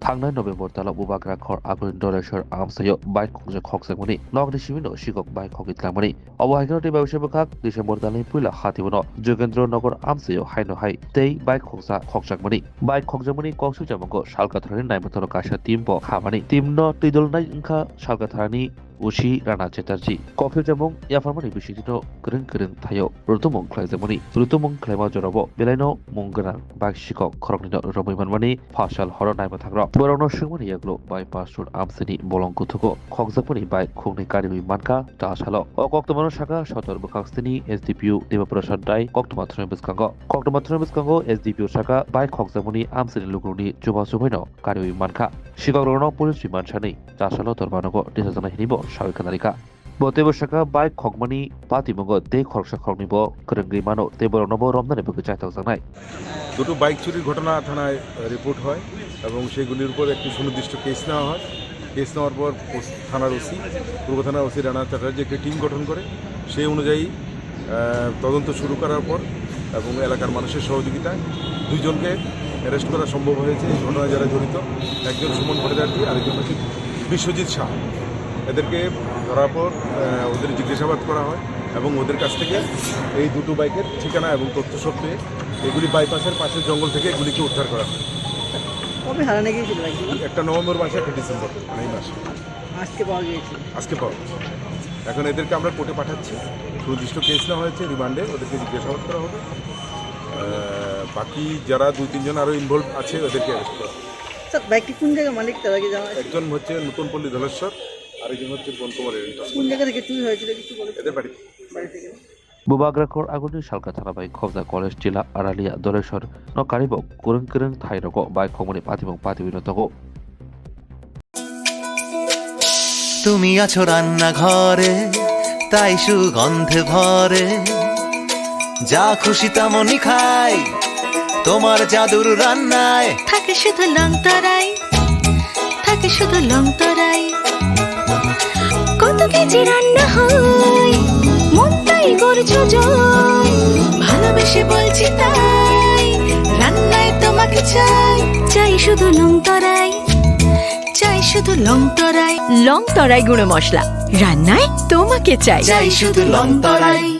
थांनाय नभेम्बर दालाव बुबाग्रा खर आगुन डरेश्वर आमसायो bike खंसे खकसागमनि नगनि सिमिनो शिকক bike खगितलांमनि अबहायगरति बावसे बखाक December दालनि पुइला हातिबनो Jogendra नगर आमसायो हायनो हाय तै बाइक खंसा खकसागमनि बाइक खकजामनि कक्सु जामंगो सालकाथारनि नायमतनो काशा टीम ब खामानि टीमनो तैदलनाय इंखा सालकाथारनि उशी राणा चेटार्जी कक्सु जामं याफारमनि बिसिटिनो गोरों गोरों थायो रुतुमं ख्लायजामनि रुतुमं ख्लायमा जराबो बेलायनो मंगोना बाइक शिকক खरकनिनो रमैमानमानि फासाल हर नायमा थाग्रा बरनो सुंमनि याग्लो बाइपास रोड आमसेनि बलंकुथुको खकजाकमनि बाइक खुंनि गारिनि मानका दासालो कक्तमानो शाखा सतर बखाक्सनि एसडीपीयू देवप्रसाद दाय कक्तमाथ्रनि बिस्कांगो एसडीपीयू शाखा बाइक खकजाकमनि आमसेनि लुग्रुनि जुमा सुबैनो गारिनि मानका शिकागोनो पुलिस विमानसानि दासालो दरबानगो दिसाजानाय हिनिबो साविकानारिका बतेबो शाखा बाइक खकमनि पातिमंगो दे खरकसा खरनिबो करंगै मानो तेबरनबो रमनानै बगै चाइताव जानाय দুটো বাইক চুরির ঘটনা থানায় রিপোর্ট হয় এবং সেগুলির উপর একটি সুনির্দিষ্ট কেস নেওয়া হয়। কেস নেওয়ার পর থানার ওসি পূর্ব থানার ওসি রানা চ্যাটার্জি একটি টিম গঠন করে সেই অনুযায়ী তদন্ত শুরু করার পর এবং এলাকার মানুষের সহযোগিতায় দুইজনকে অ্যারেস্ট করা সম্ভব হয়েছে। এই ঘটনায় যারা জড়িত একজন সুমন ভট্টাচার্য আরেকজন হচ্ছে বিশ্বজিৎ শাহ। এদেরকে ধরার পর ওদের জিজ্ঞাসাবাদ করা হয় এবং ওদের কাছ থেকে এই দুটো বাইকের ঠিকানা এবং তথ্য সব পেয়ে এগুলি বাইপাসের পাশের জঙ্গল থেকে এগুলিকে উদ্ধার করা হয়। কবে হারানো গিয়েছিল বাইকগুলো? একটা নভেম্বর মাসে একটা ডিসেম্বর মানে এই মাসে আজকে পাওয়া গিয়েছে। আজকে পাওয়া গেছে। এখন এদেরকে আমরা কোর্টে পাঠাচ্ছি, সুনির্দিষ্ট কেস নেওয়া হয়েছে, রিমান্ডে ওদেরকে জিজ্ঞাসাবাদ করা হবে। বাকি যারা 2-3 জন আরও ইনভলভ আছে ওদেরকে অ্যারেস্ট করা হবে। স্যার বাইকটি কোন জায়গায় মালিক তার আগে জানা? একজন হচ্ছে নতুন পল্লী ধলেশ্বর, আরেকজন হচ্ছে বনকুমারের। কোন জায়গা থেকে চুরি হয়েছিল কিছু বলে? এদের বাড়ি থেকে बुबाग्रा खर आगुनि सालका थाना बाइक खबजा कलेज जिल्ला आरालिया डरेश्वर न कारिबो गोरों गोरों थाइरगो बाइक खमनि पातिमं पातिबिनो तगो তুমি আছো রান্না ঘরে তাই সুগন্ধে ভরে যা খুশি তেমনই খাই তোমার জাদুর রান্নায় থাকে শুধু লং তরাই থাকে শুধু লং তরাই কত কেজি রান্না হয় মনটাই করছো জয় ভালোবেসে বলছি তাই রান্নায় তোমাকে চাই চাই শুধু লং তরাই চাই শুধু লং তরাই গুঁড়ো মশলা রান্নায় তোমাকে চাই চাই শুধু লং তরাই।